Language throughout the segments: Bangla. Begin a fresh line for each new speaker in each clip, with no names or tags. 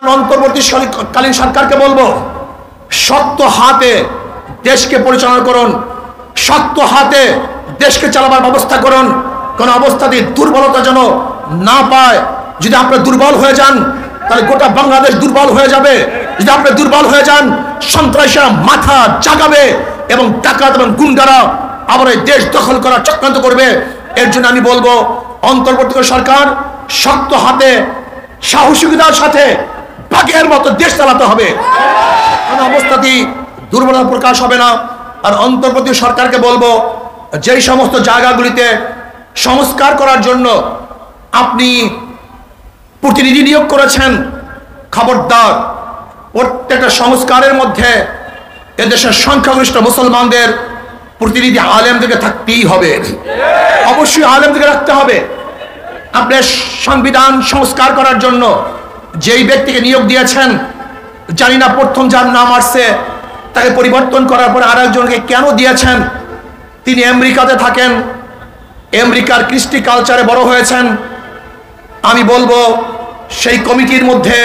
অন্তর্বর্তীকালীন সরকারকে বলবো, শক্ত হাতে দেশকে পরিচালনা করুন, শক্ত হাতে দেশকে চালাবার ব্যবস্থা করুন। কোন অবস্থাতে দুর্বলতা যেন না পায়। যদি আপনারা দুর্বল হয়ে যান তাহলে গোটা বাংলাদেশ দুর্বল হয়ে যাবে। যদি আপনি দুর্বল হয়ে যান, সন্ত্রাসীরা মাথা জাগাবে এবং ডাকাত এবং গুন্ডারা আবার এই দেশ দখল করার চক্রান্ত করবে। এর জন্য আমি বলবো, অন্তর্বর্তীকালীন সরকার শক্ত হাতে সাহসিকতার সাথে বাঘের মতো দেশ চালাতে হবে। কোনো অবস্থাতেই দুর্বলতা প্রকাশ হবে না। আর অন্তর্বর্তী সরকারকে বলবো, যেই সমস্ত জায়গাগুলিতে সংস্কার করার জন্য আপনি প্রতিনিধি নিয়োগ করেছেন, খবরদার প্রত্যেকটা সংস্কারের মধ্যে এদেশের সংখ্যাগরিষ্ঠ মুসলমানদের প্রতিনিধি আলেমদেরকে থাকতেই হবে। অবশ্যই আলেমদেরকে রাখতে হবে। আপনার সংবিধান সংস্কার করার জন্য যেই ব্যক্তিকে নিয়োগ দিয়েছেন, জানি না প্রথম যার নাম আসছে তাকে পরিবর্তন করার পর আরেকজনকে কেন দিয়েছেন। তিনি আমেরিকাতে থাকেন, আমেরিকার কৃষ্টি কালচারে বড় হয়েছেন। আমি বলবো, সেই কমিটির মধ্যে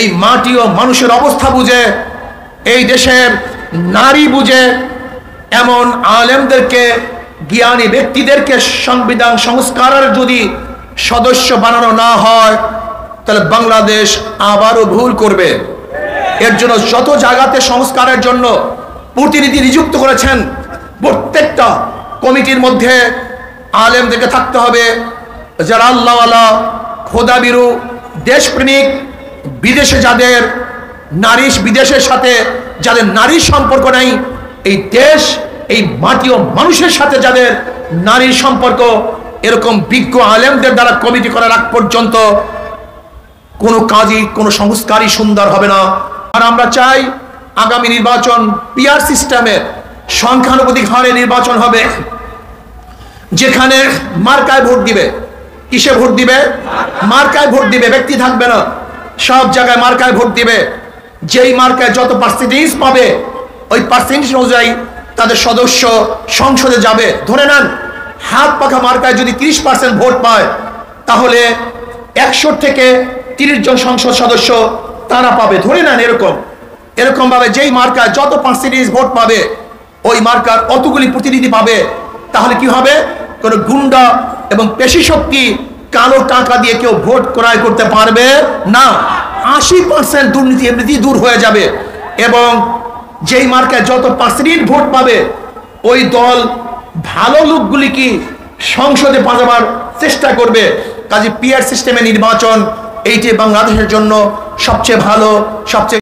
এই মাটি ও মানুষের অবস্থা বুঝে, এই দেশের নারী বুঝে এমন আলেমদেরকে, জ্ঞানী ব্যক্তিদেরকে সংবিধান সংস্কারের যদি সদস্য বানানো না হয় তাহলে বাংলাদেশ আবারও ভুল করবে। এর জন্য যত জায়গাতে সংস্কারের জন্য প্রতিনিধি নিযুক্ত করেছেন, প্রত্যেকটা কমিটির মধ্যে আলেমদেরকে থাকতে হবে যারা আল্লাহওয়ালা, খোদাবিরু, দেশপ্রেমিক, বিদেশে যাদের বিদেশের সাথে যাদের নারীর সম্পর্ক নাই, এই দেশ, এই মাটি ও মানুষের সাথে যাদের নারীর সম্পর্ক, এরকম বিজ্ঞ আলেমদের দ্বারা কমিটি করার আগ পর্যন্ত কোনো কাজই, কোনো সংস্কারই সুন্দর হবে না। আর আমরা চাই আগামী নির্বাচন পিআর সিস্টেমের সংখ্যানুপাতিক হারে নির্বাচন হবে, যেখানে মার্কায় ভোট দিবে। কিসে ভোট দিবে? মার্কায় ভোট দিবে, ব্যক্তি থাকবে না। সব জায়গায় মার্কায় ভোট দিবে। যেই মার্কায় যত পার্সেন্টেজ পাবে, ওই পার্সেন্টেজ অনুযায়ী তাদের সদস্য সংসদে যাবে। ধরে নেন হাত পাখা মার্কায় যদি 30% ভোট পায়, তাহলে 100 থেকে 30 জন সংসদ সদস্য তারা পাবে। ধরে নেন এরকম ভাবে যেই মার্কায় যত পার্সেন্টেজ ভোট পাবে, ওই মার্কার অতগুলি প্রতিনিধি পাবে। তাহলে কি হবে? কোন গুন্ডা এবং পেশি শক্তি, কালো টাকা দিয়ে কেউ ভোট ক্রয় করতে পারবে না। 80% দুর্নীতি এমনিতেই দূর হয়ে যাবে। এবং যেই মার্কায় যত পার্সেন্টেজ ভোট পাবে, ওই দল ভালো লোকগুলি কি সংসদে পাঠাবার চেষ্টা করবে। কাজে পিআর সিস্টেমে নির্বাচন এইটি বাংলাদেশের জন্য সবচেয়ে ভালো, সবচেয়ে